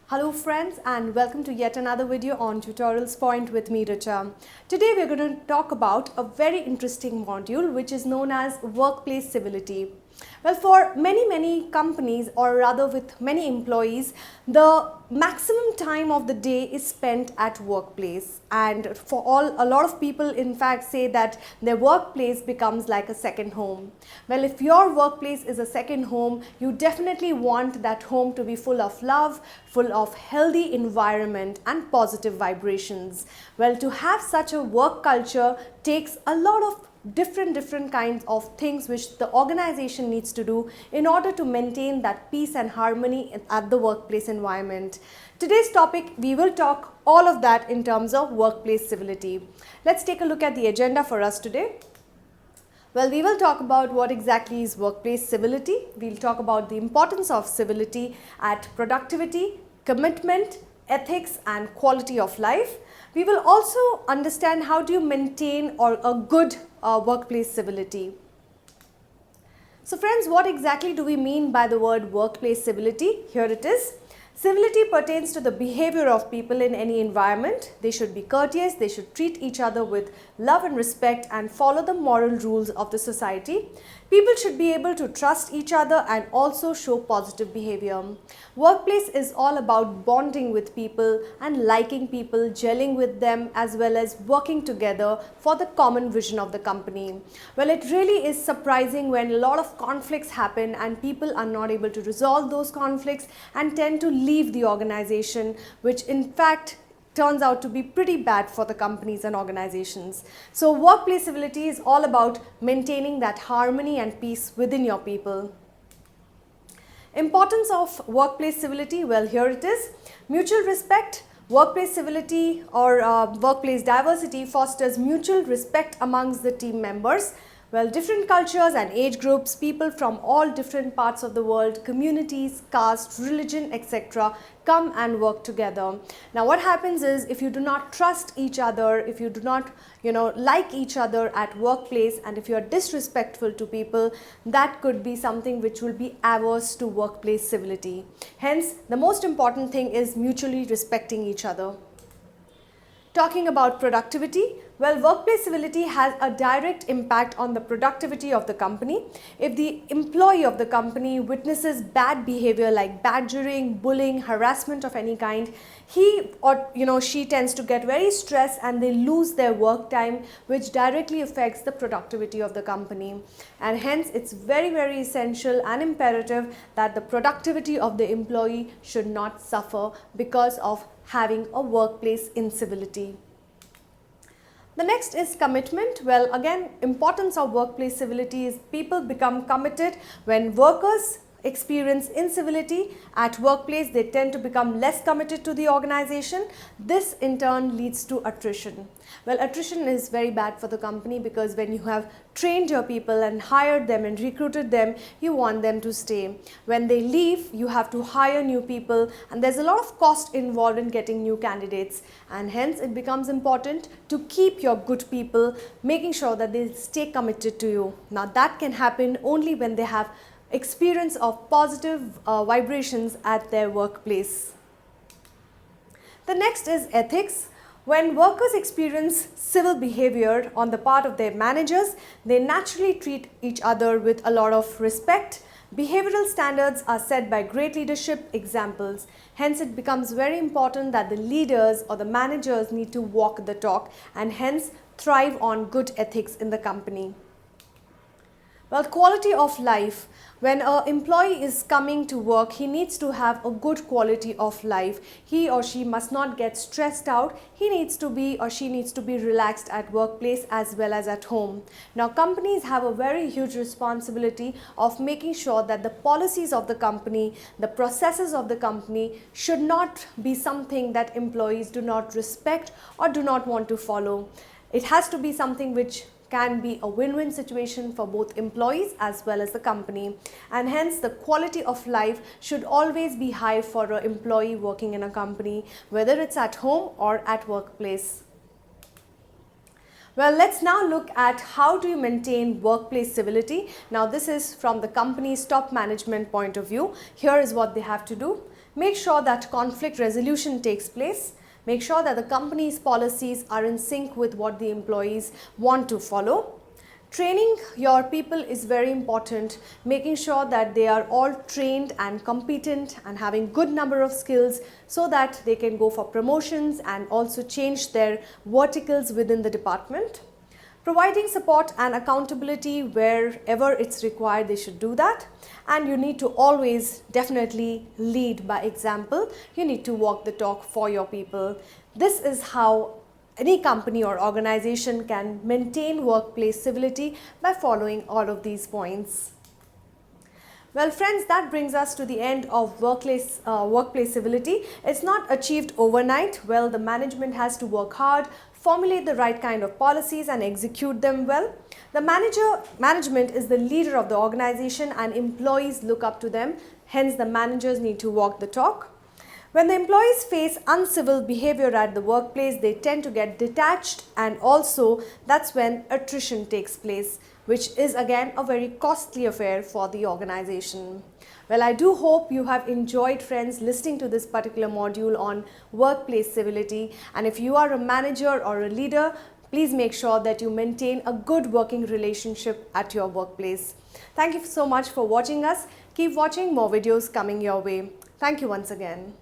Hello friends and welcome to yet another video on TutorialsPoint with me Richa. Today we are going to talk about a very interesting module which is known as workplace civility. Well, for many companies, or rather with many employees, the maximum time of the day is spent at workplace, and a lot of people in fact say that their workplace becomes like a second home. Well, if your workplace is a second home, you definitely want that home to be full of love, full of healthy environment and positive vibrations. Well, to have such a work culture takes a lot of different kinds of things which the organization needs to do in order to maintain that peace and harmony at the workplace environment. Today's topic, we will talk all of that in terms of workplace civility. Let's take a look at the agenda for us today. Well, we will talk about what exactly is workplace civility. We'll talk about the importance of civility at productivity, commitment, ethics and quality of life. We will also understand how do you maintain a good workplace civility. So friends, what exactly do we mean by the word workplace civility? Here it is. Civility pertains to the behavior of people in any environment. They should be courteous, they should treat each other with love and respect and follow the moral rules of the society. People should be able to trust each other and also show positive behavior. Workplace is all about bonding with people and liking people, gelling with them, as well as working together for the common vision of the company. Well, it really is surprising when a lot of conflicts happen and people are not able to resolve those conflicts and tend to leave the organization, which in fact turns out to be pretty bad for the companies and organizations. So workplace civility is all about maintaining that harmony and peace within your people. Importance of workplace civility, well, here it is. Mutual respect. Workplace civility or workplace diversity fosters mutual respect amongst the team members. Well, different cultures and age groups, people from all different parts of the world, communities, caste, religion, etc. come and work together. Now what happens is, if you do not trust each other, if you do not like each other at workplace, and if you are disrespectful to people, that could be something which will be averse to workplace civility. Hence, the most important thing is mutually respecting each other. Talking about productivity, well, workplace civility has a direct impact on the productivity of the company. If the employee of the company witnesses bad behavior like badgering, bullying, harassment of any kind, he or she tends to get very stressed and they lose their work time, which directly affects the productivity of the company. And hence, it's very essential and imperative that the productivity of the employee should not suffer because of having a workplace incivility. The next is commitment. Well, again, importance of workplace civility is people become committed when workers experience incivility at workplace. They tend to become less committed to the organization. This in turn leads to attrition. Well, attrition is very bad for the company because when you have trained your people and hired them and recruited them, you want them to stay. When they leave, you have to hire new people, and there's a lot of cost involved in getting new candidates, and hence it becomes important to keep your good people, making sure that they stay committed to you. Now that can happen only when they have experience of positive vibrations at their workplace. The next is ethics. When workers experience civil behavior on the part of their managers, they naturally treat each other with a lot of respect. Behavioral standards are set by great leadership examples. Hence, it becomes very important that the leaders or the managers need to walk the talk and hence thrive on good ethics in the company. Well, quality of life. When an employee is coming to work, he needs to have a good quality of life. He or she must not get stressed out. He needs to be or she needs to be relaxed at workplace as well as at home. Now, companies have a very huge responsibility of making sure that the policies of the company, the processes of the company should not be something that employees do not respect or do not want to follow. It has to be something which can be a win-win situation for both employees as well as the company, and hence the quality of life should always be high for an employee working in a company, whether it's at home or at workplace. Well, let's now look at how do you maintain workplace civility. Now this is from the company's top management point of view. Here is what they have to do. Make sure that conflict resolution takes place. Make sure that the company's policies are in sync with what the employees want to follow. Training your people is very important, making sure that they are all trained and competent and having good number of skills so that they can go for promotions and also change their verticals within the department. Providing support and accountability wherever it's required, they should do that. And you need to always definitely lead by example. You need to walk the talk for your people. This is how any company or organization can maintain workplace civility by following all of these points. Well friends, that brings us to the end of workplace civility. It's not achieved overnight. Well, the management has to work hard, formulate the right kind of policies and execute them well. The management is the leader of the organization and employees look up to them. Hence, the managers need to walk the talk. When the employees face uncivil behavior at the workplace, they tend to get detached, and also that's when attrition takes place, which is again a very costly affair for the organization. Well, I do hope you have enjoyed, friends, listening to this particular module on workplace civility. And if you are a manager or a leader, please make sure that you maintain a good working relationship at your workplace. Thank you so much for watching us. Keep watching, more videos coming your way. Thank you once again.